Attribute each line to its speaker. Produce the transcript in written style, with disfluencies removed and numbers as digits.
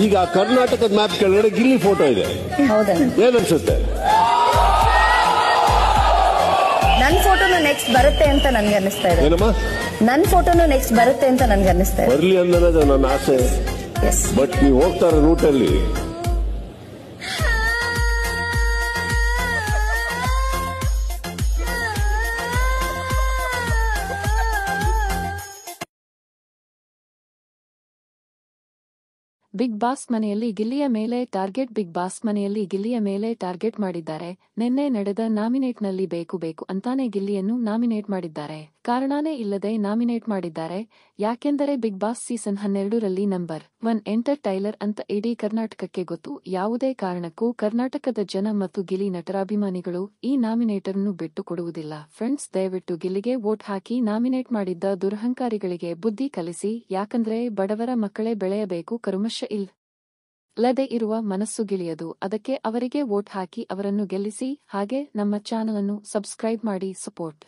Speaker 1: ಈಗ ಕರ್ನಾಟಕದ ಮ್ಯಾಪ್ ಕೆಳಗಡೆ ಗಿಲ್ಲಿ ಫೋಟೋ ಇದೆ. ಏನನ್ಸುತ್ತೆ?
Speaker 2: ನನ್ ಫೋಟೋನು ನೆಕ್ಸ್ಟ್ ಬರುತ್ತೆ ಅಂತ ನನ್ಗೆ ಅನ್ನಿಸ್ತಾ ಇದೆ.
Speaker 1: ಏನಮ್ಮ?
Speaker 2: ನನ್ ಫೋಟೋನು ನೆಕ್ಸ್ಟ್ ಬರುತ್ತೆ ಅಂತ ನನ್ಗೆ ಅನ್ನಿಸ್ತಾ ಇದೆ.
Speaker 1: ಬರ್ಲಿ ಅನ್ನೋದು ನನ್ನ ಆಸೆ. ಬಟ್ ನೀವು ಹೋಗ್ತಾ ಇರೋ ರೂಟಲ್ಲಿ
Speaker 3: ಬಿಗ್ ಬಾಸ್ ಮನೆಯಲ್ಲಿ ಗಿಲ್ಲಿಯ ಮೇಲೆ ಟಾರ್ಗೆಟ್. ಬಿಗ್ ಬಾಸ್ ಮನೆಯಲ್ಲಿ ಗಿಲ್ಲಿಯ ಮೇಲೆ ಟಾರ್ಗೆಟ್ ಮಾಡಿದ್ದಾರೆ. ನಿನ್ನೆ ನಡೆದ ನಾಮಿನೇಟ್ನಲ್ಲಿ ಬೇಕು ಅಂತಾನೆ ಗಿಲ್ಲಿಯನ್ನು ನಾಮಿನೇಟ್ ಮಾಡಿದ್ದಾರೆ. ಕಾರಣನೇ ಇಲ್ಲದೆ ನಾಮಿನೇಟ್ ಮಾಡಿದ್ದಾರೆ. ಯಾಕೆಂದರೆ ಬಿಗ್ ಬಾಸ್ ಸೀಸನ್ 12ರಲ್ಲಿ ನಂಬರ್ 1 ಎಂಟರ್ಟೈನರ್ ಅಂತ ಇಡೀ ಕರ್ನಾಟಕಕ್ಕೆ ಗೊತ್ತು. ಯಾವುದೇ ಕಾರಣಕ್ಕೂ ಕರ್ನಾಟಕದ ಜನ ಮತ್ತು ಗಿಲ್ಲಿ ನಟರಾಭಿಮಾನಿಗಳು ಈ ನಾಮಿನೇಟರ್ನ್ನು ಬಿಟ್ಟು ಕೊಡುವುದಿಲ್ಲ. ಫ್ರೆಂಡ್ಸ್, ದಯವಿಟ್ಟು ಗಿಲ್ಲಿಗೆ ವೋಟ್ ಹಾಕಿ ನಾಮಿನೇಟ್ ಮಾಡಿದ್ದ ದುರಹಂಕಾರಿಗಳಿಗೆ ಬುದ್ಧಿ ಕಲಿಸಿ. ಯಾಕಂದ್ರೆ ಬಡವರ ಮಕ್ಕಳೇ ಬೆಳೆಯಬೇಕು, ಕರುಮಶ ಇಲ್ಲದೆ ಇರುವ ಮನಸ್ಸು ಗಿಳಿಯದು. ಅದಕ್ಕೆ ಅವರಿಗೆ ವೋಟ್ ಹಾಕಿ ಅವರನ್ನು ಗೆಲ್ಲಿಸಿ. ಹಾಗೆ ನಮ್ಮ ಚಾನಲ್ ಅನ್ನು ಸಬ್ಸ್ಕ್ರೈಬ್ ಮಾಡಿ ಸಪೋರ್ಟ್